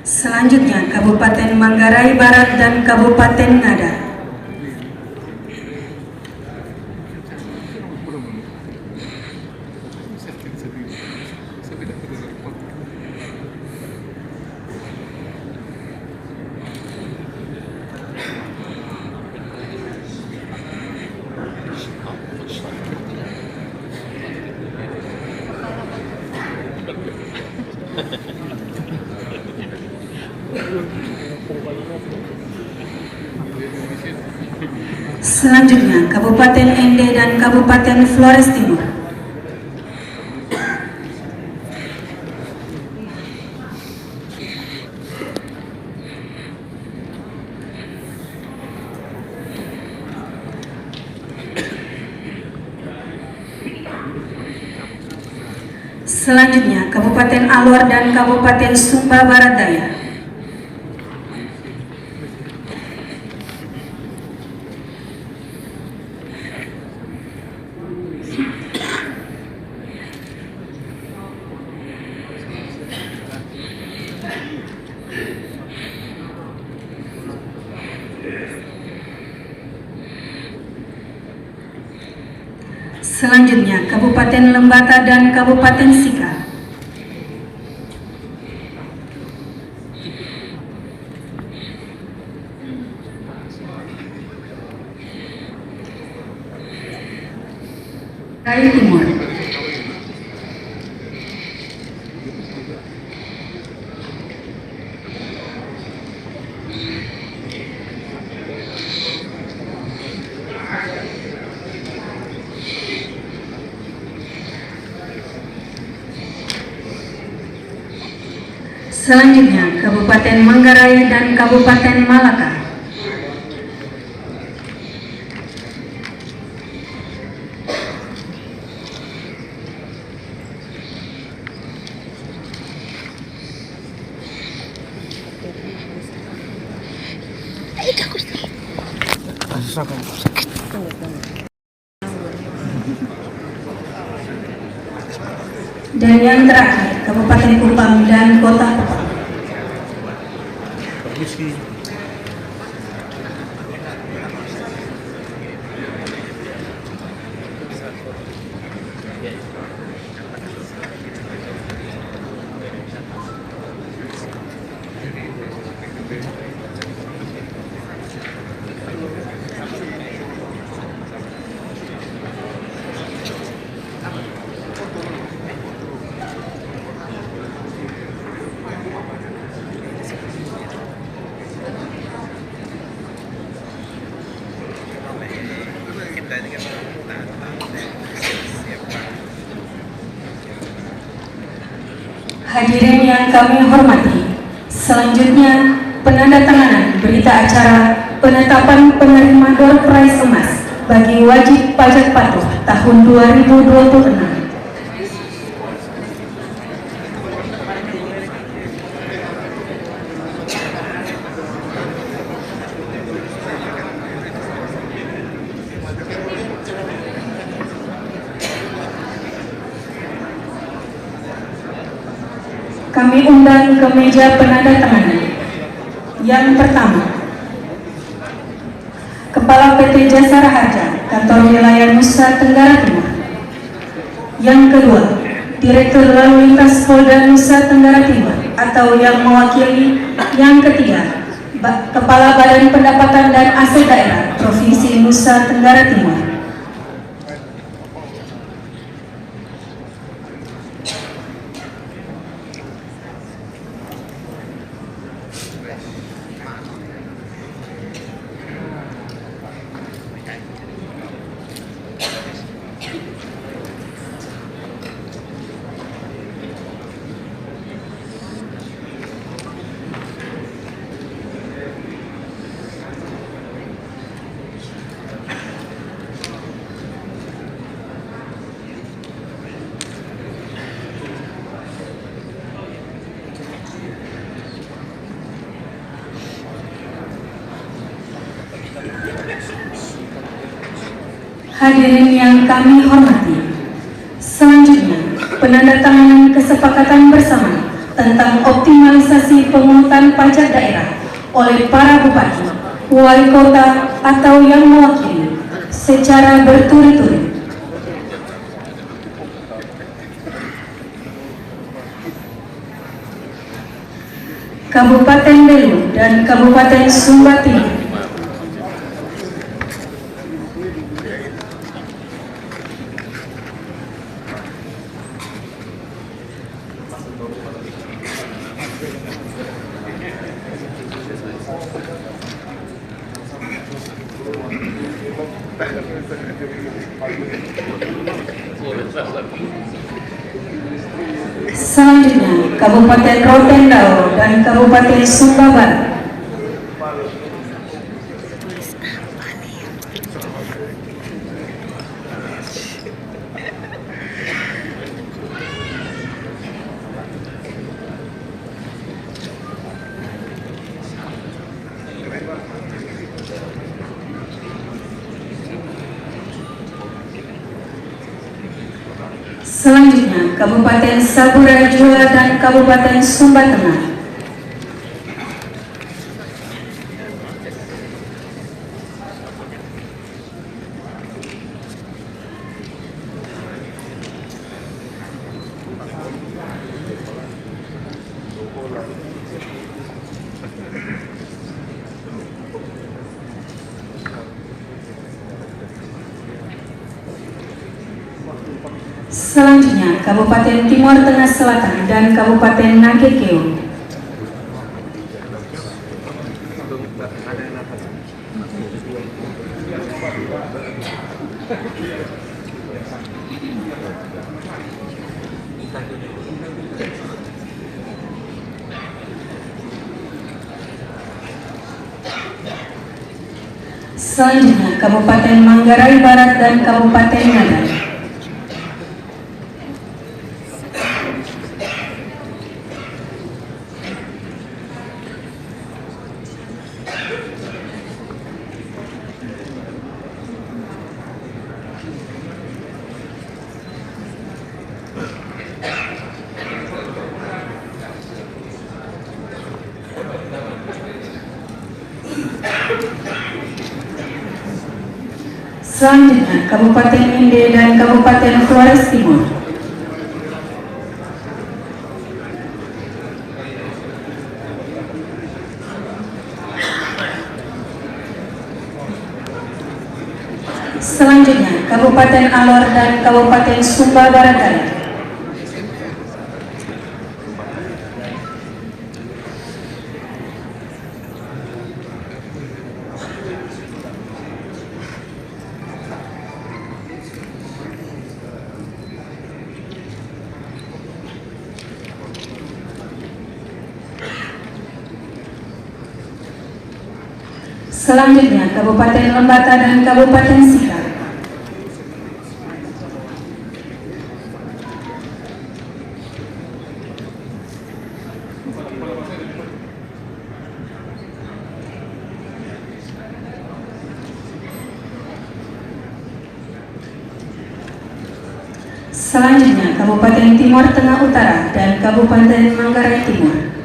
Selanjutnya Kabupaten Manggarai Barat dan Kabupaten Ngada. Selanjutnya Kabupaten Ende dan Kabupaten Flores Timur. Selanjutnya Kabupaten Alor dan Kabupaten Sumba Barat Daya. Selanjutnya Kabupaten Lembata dan Kabupaten Sika. Rai Timur. Selanjutnya Kabupaten Manggarai dan Kabupaten Malaka. Dan yang terakhir Kabupaten Kupang dan Kota Kupang. Hadirin yang kami hormati, selanjutnya penandatanganan berita acara penetapan penerima door prize emas bagi wajib pajak patuh tahun 2026. Kami undang ke meja penandatanganan. Yang pertama, Kepala PT Jasara Harja, Kantor Wilayah Nusa Tenggara Timur. Yang kedua, Direktur Lalu Lintas Polda Nusa Tenggara Timur atau yang mewakili. Yang ketiga, Kepala Badan Pendapatan dan Aset Daerah Provinsi Nusa Tenggara Timur. Hadirin yang kami hormati, selanjutnya penandatanganan kesepakatan bersama tentang optimalisasi pemungutan pajak daerah oleh para bupati, wali kota atau yang mewakili secara berturut-turut. Kabupaten Belu dan Kabupaten Sumba Timur. Selanjutnya, Kabupaten Rotendao dan Kabupaten Sumba Barat. Selanjutnya, Kabupaten Sabura Jua dan Kabupaten Sumba Tengah. Selanjutnya, Kabupaten Timur Tengah Selatan dan Kabupaten Nagekeo. Selanjutnya, Kabupaten Manggarai Barat dan Kabupaten Ngada. Selanjutnya, Kabupaten Inde dan Kabupaten Flores Timur. Selanjutnya, Kabupaten Alor dan Kabupaten Sumba Barat Daya. Selanjutnya, Kabupaten Lembata dan Kabupaten Sika. Selanjutnya, Kabupaten Timur Tengah Utara dan Kabupaten Manggarai Timur.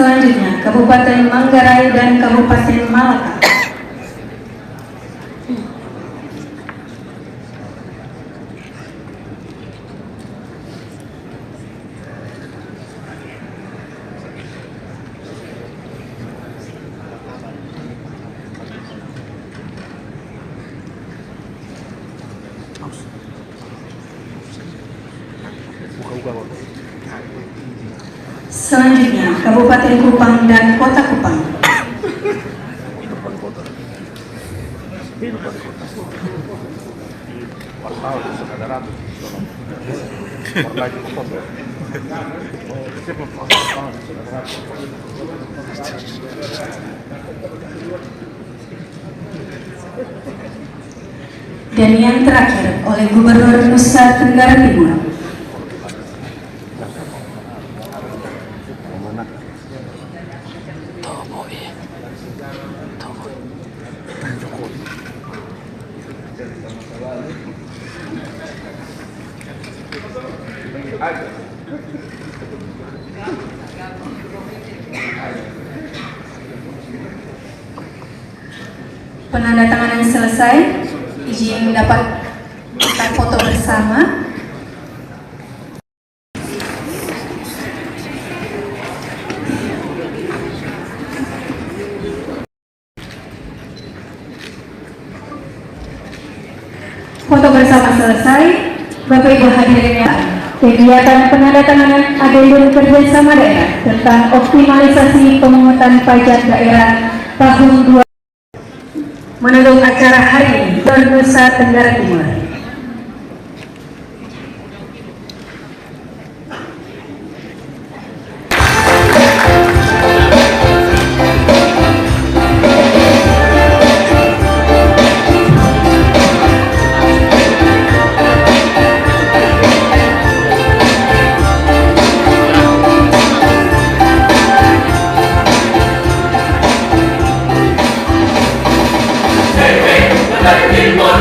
Selanjutnya, Kabupaten Manggarai dan Kabupaten Malaka. Selanjutnya, Kabupaten Kupang dan Kota Kupang. Dan yang terakhir oleh Gubernur Nusa Tenggara Timur. Penandatanganan selesai, izin dapat kita foto bersama. Foto bersama selesai. Bapak Ibu hadirin yang kegiatan penandatanganan adendum kerjasama daerah tentang optimalisasi pemungutan pajak daerah tahun 2020 menutup acara hari ini di Nusa Tenggara Timur. Timur,